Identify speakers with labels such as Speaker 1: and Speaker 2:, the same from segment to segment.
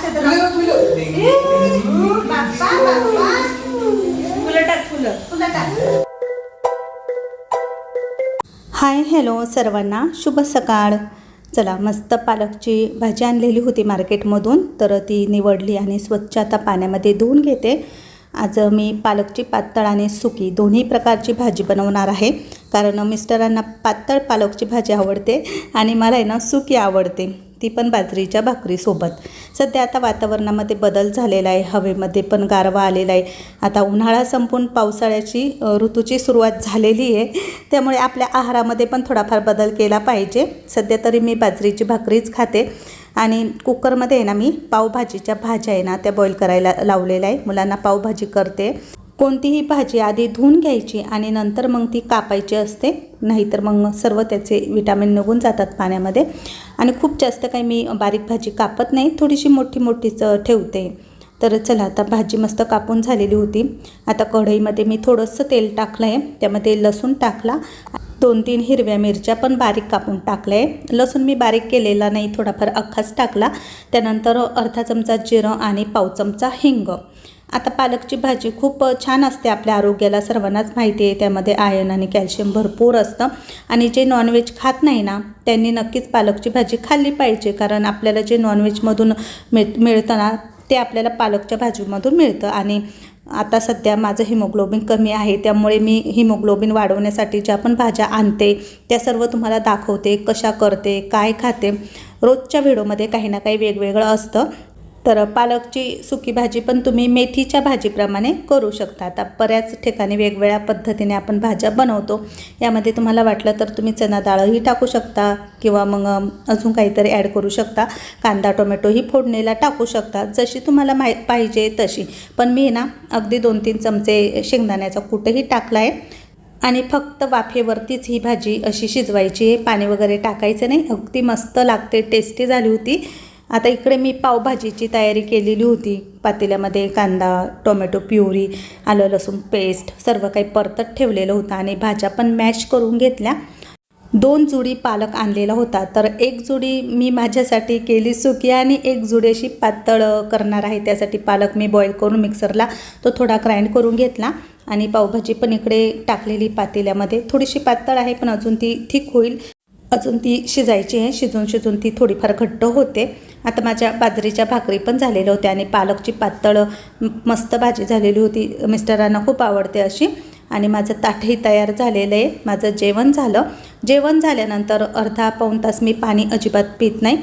Speaker 1: Hi hello सर्वांना, शुभ सकाळ. चला, मस्त पालकची भाजी आणलेली होती मार्केटमधून, तर ती निवडली आणि स्वच्छ आता पाण्यामध्ये धुवून घेते. आज मी पालकची पातळ आणि सुकी दोन्ही प्रकारची भाजी बनवणार आहे, कारण मिस्टरांना पातळ पालकची भाजी आवडते आणि मला आहे ना सुकी आवडते, ती पण बाजरीच्या भाकरीसोबत. सध्या आता वातावरणामध्ये बदल झालेला आहे, हवेमध्ये पण गारवा आलेला आहे. आता उन्हाळा संपून पावसाळ्याची ऋतूची सुरुवात झालेली आहे, त्यामुळे आपल्या आहारामध्ये पण थोडाफार बदल केला पाहिजे. सध्या तरी मी बाजरीची भाकरीच खाते आणि कुकरमध्ये आहे ना मी पावभाजीच्या भाज्या आहे ना त्या बॉईल करायला लावलेल्या आहे. मुलांना पावभाजी करते. कोणतीही भाजी आधी धुवून घ्यायची आणि नंतर मग ती कापायची असते, नाहीतर मग सर्व त्याचे विटामिन निघून जातात पाण्यामध्ये. आणि खूप जास्त काही मी बारीक भाजी कापत नाही, थोडीशी मोठी मोठीच ठेवते. तर चला, आता भाजी मस्त कापून झालेली होती. आता कढईमध्ये मी थोडंसं तेल टाकलं आहे, त्यामध्ये लसूण टाकला, 2-3 हिरव्या मिरच्या पण बारीक कापून टाकल्या आहे. लसूण मी बारीक केलेला नाही, थोडाफार अख्खाच टाकला. त्यानंतर अर्धा चमचा जिरं आणि पाव चमचा हिंग. आता पालकची भाजी खूप छान असते आपल्या आरोग्याला, सर्वांनाच माहिती आहे. त्यामध्ये आयर्न आणि कॅल्शियम भरपूर असतं आणि जे नॉनव्हेज खात नाही ना त्यांनी नक्कीच पालकची भाजी खाल्ली पाहिजे, कारण आपल्याला जे नॉनव्हेजमधून मिळतं ना ते आपल्याला पालकच्या भाजीमधून मिळतं. आणि आता सध्या माझं हिमोग्लोबिन कमी आहे, त्यामुळे मी हिमोग्लोबिन वाढवण्यासाठी ज्या पण भाज्या आणते त्या सर्व तुम्हाला दाखवते, कशा करते, काय खाते. रोजच्या व्हिडिओमध्ये काही ना काही वेगवेगळं असतं. तर पालकची सुकी भाजी पण तुम्ही मेथीच्या भाजीप्रमाणे करू शकता. आता बऱ्याच ठिकाणी वेगवेगळ्या पद्धतीने आपण भाज्या बनवतो. यामध्ये तुम्हाला वाटलं तर तुम्ही चना डाळही टाकू शकता किंवा मग अजून काहीतरी ॲड करू शकता. कांदा टोमॅटोही फोडणीला टाकू शकता, जशी तुम्हाला पाहिजे तशी. पण मी ना अगदी 2-3 चमचे शेंगदाण्याचा कूटही टाकला आहे आणि फक्त वाफेवरतीच ही भाजी अशी शिजवायची आहे, पाणी वगैरे टाकायचं नाही. अगदी मस्त लागते, टेस्टी झाली होती. आता इकडे मी पावभाजीची तयारी केलेली होती. पातेल्यामध्ये कांदा टोमॅटो प्युरी, आलं लसूण पेस्ट सर्व काही परतत ठेवलेलं होतं आणि भाज्या पण मॅश करून घेतल्या. 2 जुडी पालक आणलेला होता, तर 1 जुडी मी माझ्यासाठी केली सुकी आणि 1 जुडी अशी पातळ करणार आहे. त्यासाठी पालक मी बॉईल करून मिक्सरला तो थोडा ग्राइंड करून घेतला आणि पावभाजी पण इकडे टाकलेली पातेल्यामध्ये. थोडीशी पातळ आहे पण अजून ती थिक होईल, अजून ती शिजायची आहे. शिजून ती थोडीफार घट्ट होते. आता माझ्या बाजरीच्या भाकरी पण झालेल्या होत्या आणि पालकची पातळ मस्त भाजी झालेली होती. मिस्टरांना खूप आवडते अशी. आणि माझं ताटही तयार झालेलं आहे. माझं जेवण झालं. जेवण झाल्यानंतर अर्धा-पाऊण तास मी पाणी अजिबात पित नाही.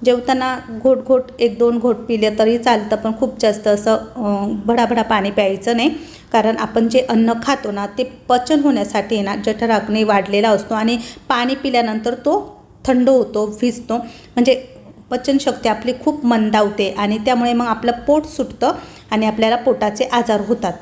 Speaker 1: जेवताना घोट 1-2 घोट पिले तरी चालतं, पण खूप जास्त असं भडाभडा पाणी प्यायचं नाही, कारण आपण जे अन्न खातो ना ते पचन होण्यासाठी ना जठराग्नी वाढलेला असतो आणि पाणी पिल्यानंतर तो थंड होतो, भिजतो, म्हणजे पचनशक्ती आपली खूप मंदावते आणि त्यामुळे मग आपलं पोट सुटतं आणि आपल्याला पोटाचे आजार होतात.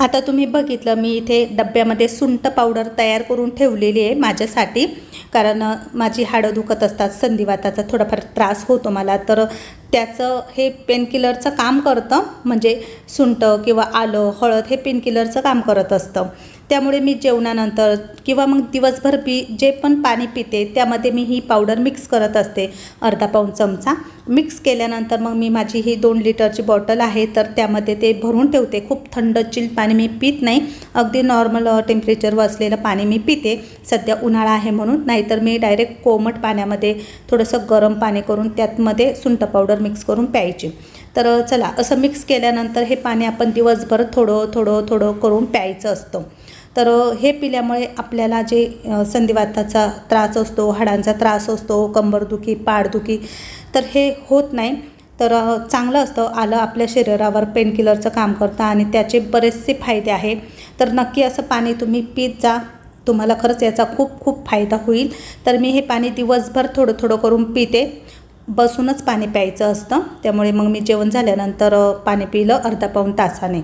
Speaker 1: आता तुम्ही बघितलं मी इथे डब्यामध्ये सुंठ पावडर तयार करून ठेवलेली आहे माझ्यासाठी, कारण माझी हाडं दुखत असतात, संधिवाताचा थोडाफार त्रास होतो मला, तर त्याचं हे पेनकिलरचं काम करतं. म्हणजे सुंठ किंवा आलं हळद हे पेनकिलरचं काम करत असतं. त्यामुळे मी जेवणानंतर किंवा मग दिवसभर जे पण पाणी पिते त्यामध्ये मी ही पावडर मिक्स करत असते, अर्धा-पाऊण चमचा. मिक्स केल्यानंतर मग मी माझी ही 2 लिटरची बॉटल आहे, तर त्यामध्ये ते भरून ठेवते. खूप थंड चिल्ड पाणी मी पित नाही, अगदी नॉर्मल टेम्परेचरवर असलेलं पाणी मी पिते. सध्या उन्हाळा आहे म्हणून, नाहीतर मी डायरेक्ट कोमट पाण्यामध्ये थोडंसं गरम पाणी करून त्यामध्ये सुंठ पावडर मिक्स करून प्यायची. तर चला, असं मिक्स केल्यानंतर हे पाणी आपण दिवसभर थोडं करून प्यायचं असतं. तर हे पिल्यामुळे आपल्याला जे संधिवाताचा त्रास असतो, हाडांचा त्रास असतो, कंबरदुखी, पाठदुखी, तर हे होत नाही. तर चांगलं असतं. आलं आपल्या शरीरावर पेनकिलरचं काम करतं आणि त्याचे बरेचसे फायदे आहे. तर नक्की असं पाणी तुम्ही पीत जा, तुम्हाला खरंच याचा खूप फायदा होईल. तर मी हे पाणी दिवसभर थोडं करून पिते. बसूनच पाणी प्यायचं असतं, त्यामुळे मग मी जेवण झाल्यानंतर पाणी पिलं अर्धा-पाऊण तासाने.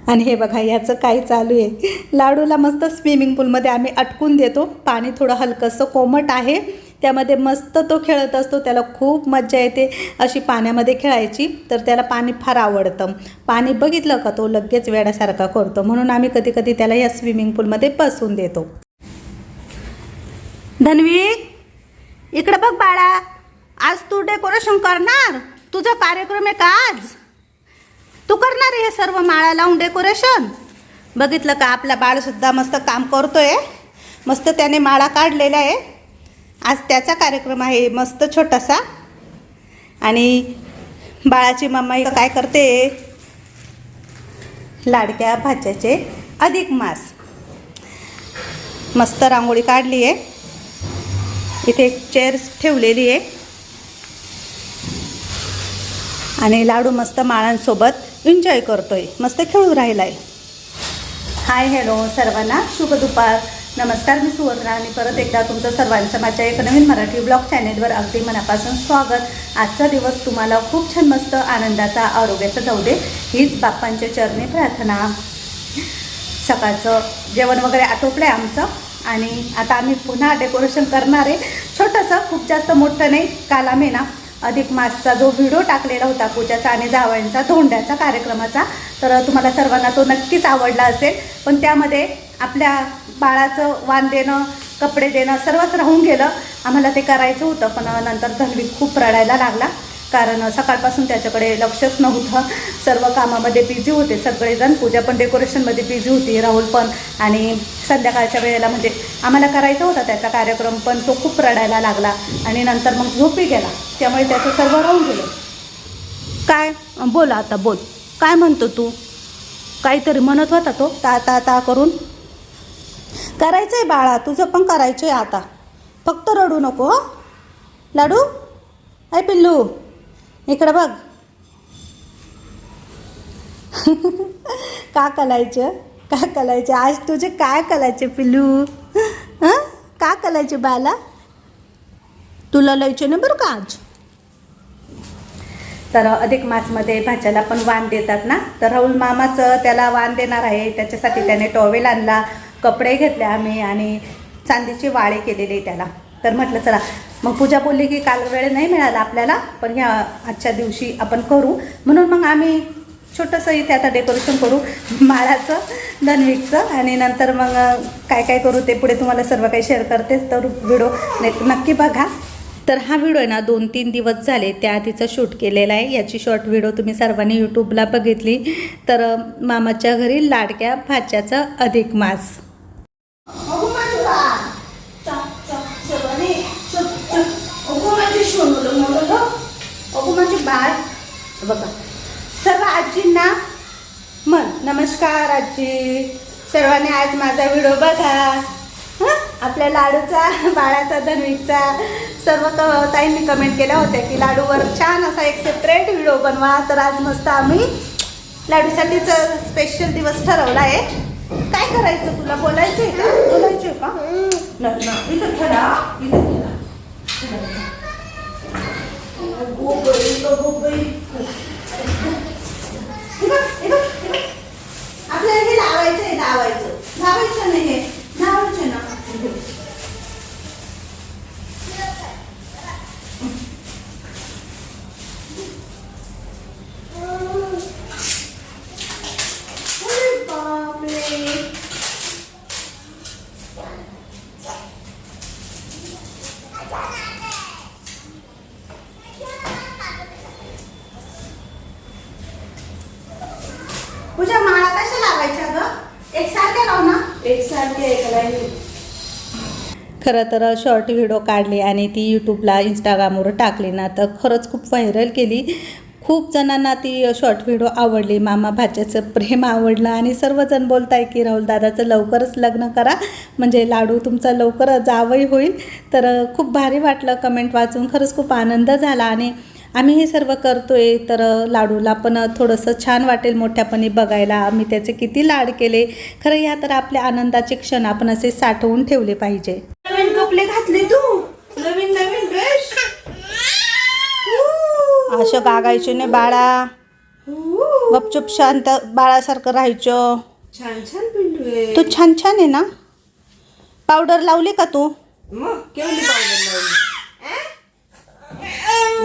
Speaker 1: आणि हे बघा याचं काय चालू आहे. लाडूला मस्त स्विमिंग पूलमध्ये आम्ही अटकून देतो. पाणी थोडं हलकंसं कोमट आहे, त्यामध्ये मस्त तो खेळत असतो. त्याला खूप मज्जा येते अशी पाण्यामध्ये खेळायची, तर त्याला पाणी फार आवडतं. पाणी बघितलं का तो लगेच वेड्यासारखा करतो, म्हणून आम्ही कधी त्याला या स्विमिंग पूलमध्ये बसवून देतो. धन्वी, इकडे बघ बाळा, आज तू डेकोरेशन करणार, तुझा कार्यक्रम आहे का आज? तू करणार आहे हे सर्व माळा लावून डेकोरेशन? बघितलं का, आपला बाळ सुद्धा मस्त काम करतोय. मस्त त्याने माळा काढलेला आहे. आज त्याचा कार्यक्रम आहे मस्त छोटासा. आणि बाळाची मम्मा इथं काय करते, लाडक्या भाच्याचे अधिक मास. मस्त रांगोळी काढली आहे. इथे एक चेअर ठेवलेली आहे आणि लाडू मस्त माळांसोबत एन्जॉय करतोय, मस्त खेळू राहिलाय. हाय हॅलो सर्वांना, शुभ दुपार, नमस्कार. मी सुवर्णा आणि परत एकदा तुमचं सर्वांचं माझ्या एक नवीन मराठी ब्लॉग चॅनेलवर अगदी मनापासून स्वागत. आजचा दिवस तुम्हाला खूप छान मस्त आनंदाचा, आरोग्याचा जाऊ दे, हीच बाप्पांच्या चरणी प्रार्थना. सकाळचं जेवण वगैरे आटोपलं आहे आमचं आणि आता आम्ही पुन्हा डेकोरेशन करणार आहे. छोटंसं, खूप जास्त मोठं नाही. काल आम्ही ना अधिक मासचा जो व्हिडिओ टाकलेला होता पूजाचा आणि जावयांचा धोंड्याचा कार्यक्रमाचा, तर तुम्हाला सर्वांना तो नक्कीच आवडला असेल. पण त्यामध्ये आपल्या बाळाचं वाण देणं, कपडे देणं सर्वच राहून गेलं. आम्हाला ते करायचं होतं, पण नंतर धन्वी खूप रडायला लागला, कारण सकाळपासून त्याच्याकडे लक्षच नव्हतं. सर्व कामामध्ये बिझी होते सगळेजण. पूजा पण डेकोरेशनमध्ये बिझी होती, राहुल पण. आणि संध्याकाळच्या वेळेला म्हणजे आम्हाला करायचा होता त्याचा कार्यक्रम, पण तो खूप रडायला लागला आणि नंतर मग झोपी गेला. त्यामुळे त्याचं सर्व राहून गेलं. काय बोल आता, बोल, काय म्हणतो तू? काहीतरी म्हणत होता तो, ता ता ता करून. करायचं आहे बाळा, तुझं पण करायचं आहे आता. फक्त रडू नको हो लाडू. ऐ पिल्लू, इकडं बघ. का कलायचं, का कलायचं आज तुझे, काय कलायचे पिल्लू? हां, का कलायचे बाला? तुला लयचे ना बरं का आज. तर अधिक मासमध्ये भाच्याला पण वाण देतात ना, तर राहुल मामाचं त्याला वाण देणार आहे. त्याच्यासाठी त्याने टॉवेल आणला, कपडे घेतले आम्ही आणि चांदीचे वाळे केलेले त्याला. तर म्हटलं चला, मग पूजा बोलली की काल वेळ नाही मिळाला आपल्याला, पण ह्या आजच्या दिवशी आपण करू, म्हणून मग आम्ही छोटंसं इथे आता डेकोरेशन करू माळाचं, धन्वीचं. आणि नंतर मग काय काय करू ते पुढे तुम्हाला सर्व काही शेअर करतेच, तर व्हिडिओ नक्की बघा. तर हा व्हिडिओ आहे ना 2-3 दिवस झाले त्याआधीचा शूट केलेला आहे. याची शॉर्ट व्हिडिओ तुम्ही सर्वांनी यूट्यूबला बघितली. तर मामाच्या घरी लाडक्या भाच्याचा अधिक मास. माझे बाळ बघा. सर्व आजींना म्हण नमस्कार आजी. सर्वांनी आज माझा व्हिडिओ बघा. हां, आपल्या लाडूचा, बाळाचा, धन्वीचा. सर्व ताईंनी कमेंट केल्या होत्या की लाडूवर छान असा एक सेपरेट व्हिडिओ बनवा. तर आज मस्त आम्ही लाडूसाठीच स्पेशल दिवस ठरवला आहे. काय करायचं तुला, बोलायचं आहे का? बोलायचं आहे का? इथं ठरा, इथं आपल्याला हे लावायचं आहे, लावायचं नाही, हे लावायचं ना. पूजा माळा कशा लावायच्या ग? एकसारख्या लाव ना, एकसारख्या एक लाईन. खरं तर शॉर्ट व्हिडिओ काढली आणि ती यूट्यूबला, इंस्टाग्रामवर टाकली ना, तर खरंच खूप व्हायरल केली. खूप जणांना ती शॉर्ट व्हिडिओ आवडली. मामा भाच्याचं प्रेम आवडलं आणि सर्वजण बोलत आहे की राहुल दादाचं लवकरच लग्न करा, म्हणजे लाडू तुमचा लवकर जावई होईल. तर खूप भारी वाटलं कमेंट वाचून, खरंच खूप आनंद झाला. आणि आम्ही हे सर्व करतोय तर लाडूला पण थोडंसं छान वाटेल मोठ्यापणी बघायला. आम्ही त्याचे किती लाड केले. खरं या तर आपल्या आनंदाचे क्षण आपण असे साठवून ठेवले पाहिजे.
Speaker 2: नवीन कपडे घातले तू, नवीन नवीन ड्रेस.
Speaker 1: असं गागायचे नाही बाळा, गपचूप शांत बाळासारखं राहायचं.
Speaker 2: छान छान पिंडू आहे.
Speaker 1: तू छान छान आहे ना. पावडर लावली का तू?
Speaker 2: मग केवढी पावडर लावली?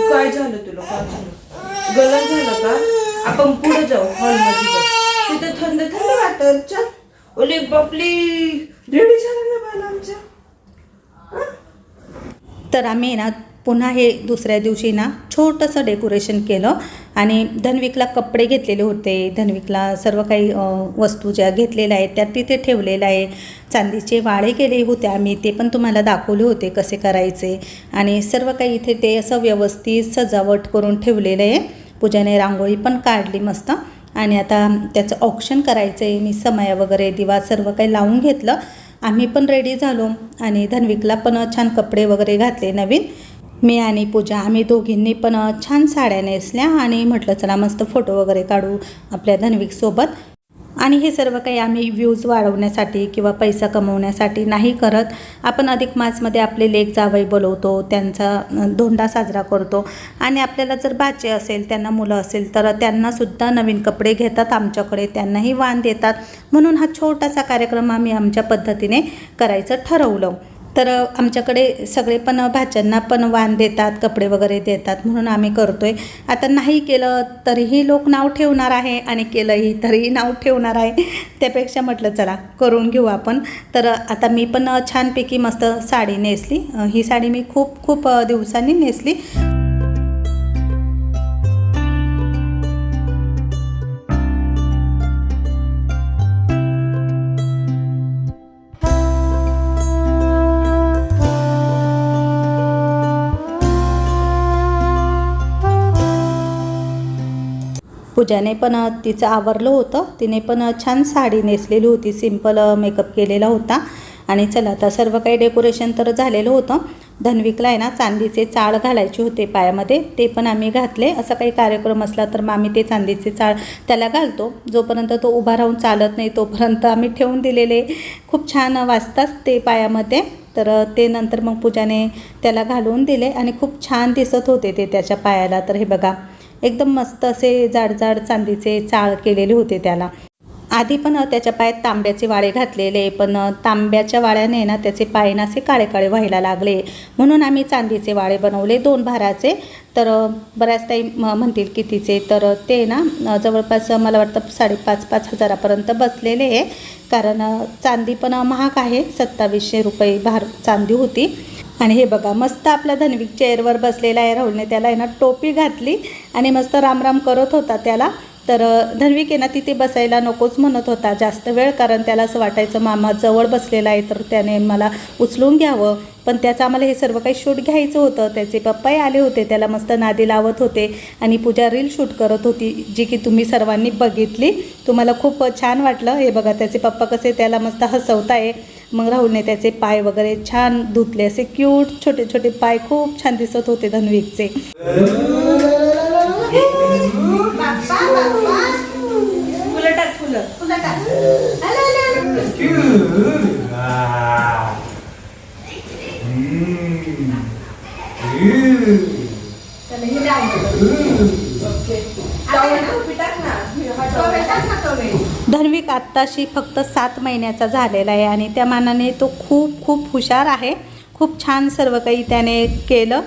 Speaker 2: काय झालं तुला, काय झालं? गलत झालं का? आपण पुढे जाऊ, हॉलमध्ये जाऊ, तिथे थंड थंड वाटत. चल. ओली बापली, रेडी झालं ना बाळ आमच्या.
Speaker 1: तर आम्ही ना पुन्हा हे दुसऱ्या दिवशी ना छोटंसं डेकोरेशन केलं आणि धन्विकला कपडे घेतलेले होते, धन्विकला सर्व काही वस्तू ज्या घेतलेल्या आहेत त्या तिथे ठेवलेल्या आहे. चांदीचे वाळे केले होते आम्ही, ते पण तुम्हाला दाखवले होते कसे करायचे. आणि सर्व काही इथे ते असं व्यवस्थित सजावट करून ठेवलेलं आहे. पूजाने रांगोळी पण काढली मस्त. आणि आता त्याचं ऑक्शन करायचं आहे. मी समया वगैरे दिवा सर्व काही लावून घेतलं. आम्ही पण रेडी झालो आणि धन्विकला पण छान कपडे वगैरे घातले नवीन. मी आणि पूजा आम्ही दोघींनी पण छान साड्या नेसल्या आणि म्हटलं चला मस्त फोटो वगैरे काढू आपल्या धन्विकसोबत. आणि हे सर्व काही आम्ही व्ह्यूज वाढवण्यासाठी किंवा पैसा कमवण्यासाठी नाही करत. आपण अधिक मासमध्ये आपले लेक जावई बोलवतो, त्यांचा धोंडा साजरा करतो आणि आपल्याला जर भाचे असेल, त्यांना मुलं असेल तर त्यांनासुद्धा नवीन कपडे घेतात आमच्याकडे, त्यांनाही वाण देतात. म्हणून हा छोटासा कार्यक्रम आम्ही आमच्या पद्धतीने करायचं ठरवलं. तर आमच्याकडे सगळे पण भाच्यांना पण वाण देतात, कपडे वगैरे देतात, म्हणून आम्ही करतो आहे. आता नाही केलं तरीही लोक नाव ठेवणार आहे आणि केलंही तरीही नाव ठेवणार आहे. त्यापेक्षा म्हटलं चला करून घेऊ आपण. तर आता मी पण छानपैकी मस्त साडी नेसली. ही साडी मी खूप दिवसांनी नेसली. पूजाने पण तिचं आवरलं होतं, तिने पण छान साडी नेसलेली होती, सिंपल मेकअप केलेला होता. आणि चला आता सर्व काही डेकोरेशन तर झालेलं होतं. धन्विकला आहे ना चांदीचे चाळ घालायचे होते पायामध्ये, ते पण आम्ही घातले. असा काही कार्यक्रम असला तर मग आम्ही ते चांदीचे चाळ त्याला घालतो. जोपर्यंत तो उभा राहून चालत नाही तोपर्यंत आम्ही ठेवून दिलेले. खूप छान वाजतात ते पायामध्ये. तर ते नंतर मग पूजाने त्याला घालून दिले आणि खूप छान दिसत होते ते त्याच्या पायाला. तर हे बघा एकदम मस्त असे जाड चांदीचे चाळ केलेले होते त्याला. आधी पण त्याच्या पायात तांब्याचे वाळे घातलेले, पण तांब्याच्या वाळ्याने ना त्याचे पाय ना असे काळे व्हायला लागले, म्हणून आम्ही चांदीचे वाळे बनवले 2 भाराचे. तर बऱ्याच ताई म्हणतील कितीचे, तर ते ना जवळपास मला वाटतं 5,500 हजारापर्यंत बसलेले आहे. कारण चांदी पण महाग आहे, 2700 रुपये भार चांदी होती. आणि हे बघा मस्त आपला धन्विक चेअरवर बसलेला आहे. राहुलने त्याला आहे ना टोपी घातली आणि मस्त राम करत होता त्याला. तर धन्विक आहे ना तिथे बसायला नकोच म्हणत होता जास्त वेळ, कारण त्याला असं वाटायचं मामा जवळ बसलेला आहे तर त्याने मला उचलून घ्यावं. पण त्याचं आम्हाला हे सर्व काही शूट घ्यायचं होतं. त्याचे पप्पाही आले होते, त्याला मस्त नादी लावत होते आणि पूजा रील शूट करत होती, जी की तुम्ही सर्वांनी बघितली. तुम्हाला खूप छान वाटलं. हे बघा त्याचे पप्पा कसे त्याला मस्त हसवताय. मग राहुलने त्याचे पाय वगैरे छान धुतले, असे क्यूट छोटे पाय खूप छान दिसत होते धन्विकचे. धन्विक आत्ताशी फक्त 7 महिन्याचा झालेला आहे आणि त्या मानाने तो खूप हुशार आहे. खूप छान सर्व काही त्याने केलं.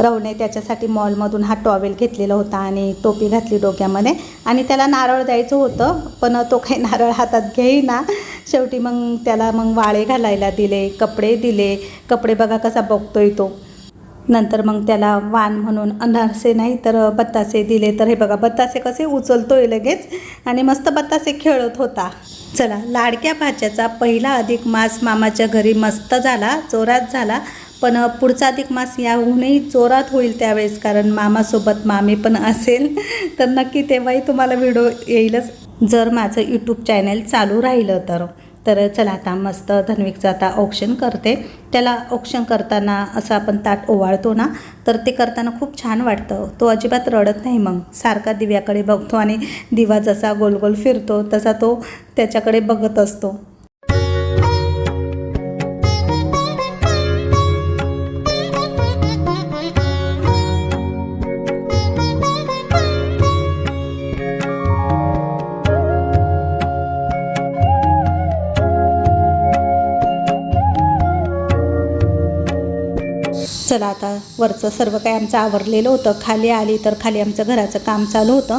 Speaker 1: राहुलने त्याच्यासाठी मॉलमधून हा टॉवेल घेतलेला होता आणि टोपी घातली डोक्यामध्ये आणि त्याला नारळ द्यायचं होतं, पण तो काही नारळ हातात घेईना. शेवटी मग त्याला वाळे घालायला दिले, कपडे दिले. कपडे बघा कसा बघतोय तो. नंतर मग त्याला वाण म्हणून अनारसे नाही तर बत्तासे दिले. तर हे बघा बत्तासे कसे उचलतोय लगेच आणि मस्त बत्तासे खेळत होता. चला लाडक्या भाच्याचा पहिला अधिक मास मामाच्या घरी मस्त झाला, जोरात झाला. पण पुढचा अधिक मास याहूनही जोरात होईल त्यावेळेस, कारण मामासोबत मामी पण असेल. तर नक्की तेव्हाही तुम्हाला व्हिडिओ येईलच, जर माझं यूट्यूब चॅनल चालू राहिलं तर चला आता मस्त धन्विकचं आता ऑक्शन करते. त्याला ऑक्शन करताना असं आपण ताट ओवाळतो ना, तर ते करताना खूप छान वाटतं. तो अजिबात रडत नाही. मग सारखा दिव्याकडे बघतो आणि दिवा जसा गोल फिरतो तसा तो त्याच्याकडे बघत असतो. चला आता वरचं सर्व काही आमचं आवरलेलं होतं. खाली आली तर खाली आमचं घराचं काम चालू होतं.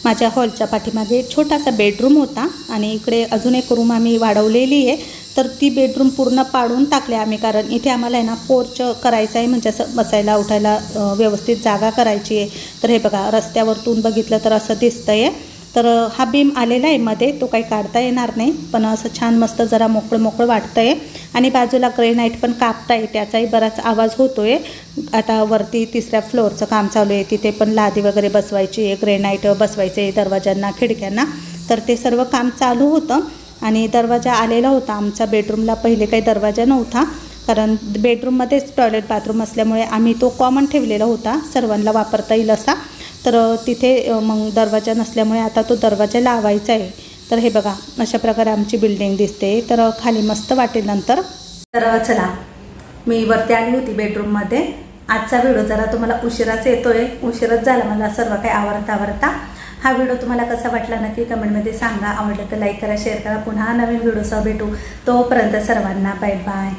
Speaker 1: माझ्या हॉलच्या पाठीमागे एक छोटासा बेडरूम होता आणि इकडे अजून एक रूम आम्ही वाढवलेली आहे. तर ती बेडरूम पूर्ण पाडून टाकले आम्ही, कारण इथे आम्हाला आहे ना पोर्च करायचं आहे, म्हणजे असं बसायला उठायला व्यवस्थित जागा करायची आहे. तर हे बघा रस्त्यावरतून बघितलं तर असं दिसतं आहे. तर हा बीम आलेला आहे मध्ये, तो काही काढता येणार नाही, पण असं छान मस्त जरा मोकळं मोकळं वाटतं आहे. आणि बाजूला ग्रेनाईट पण कापता आहे, त्याचाही बराच आवाज होतो आहे. आता वरती 3ऱ्या फ्लोअरचं काम चालू आहे, तिथे पण लादी वगैरे बसवायची आहे, ग्रेनाईट बसवायचे आहे दरवाजांना खिडक्यांना. तर ते सर्व काम चालू होतं. आणि दरवाजा आलेला होता आमचा बेडरूमला, पहिले काही दरवाजा नव्हता, कारण बेडरूममध्येच टॉयलेट बाथरूम असल्यामुळे आम्ही तो कॉमन ठेवलेला होता, सर्वांना वापरता येईल असा. तर तिथे मग दरवाजा नसल्यामुळे आता तो दरवाजा लावायचा आहे. तर हे बघा अशा प्रकारे आमची बिल्डिंग दिसते. तर खाली मस्त वाटेल नंतर. तर चला, मी वरती आली होती बेडरूममध्ये. आजचा व्हिडिओ जरा तुम्हाला उशिराच येतो आहे, उशीरच झाला मला सर्व काही आवरता. हा व्हिडिओ तुम्हाला कसा वाटला नक्की कमेंटमध्ये सांगा. आवडलं तर लाईक करा, शेअर करा. पुन्हा नवीन व्हिडिओसह भेटू. तोपर्यंत सर्वांना बाय बाय.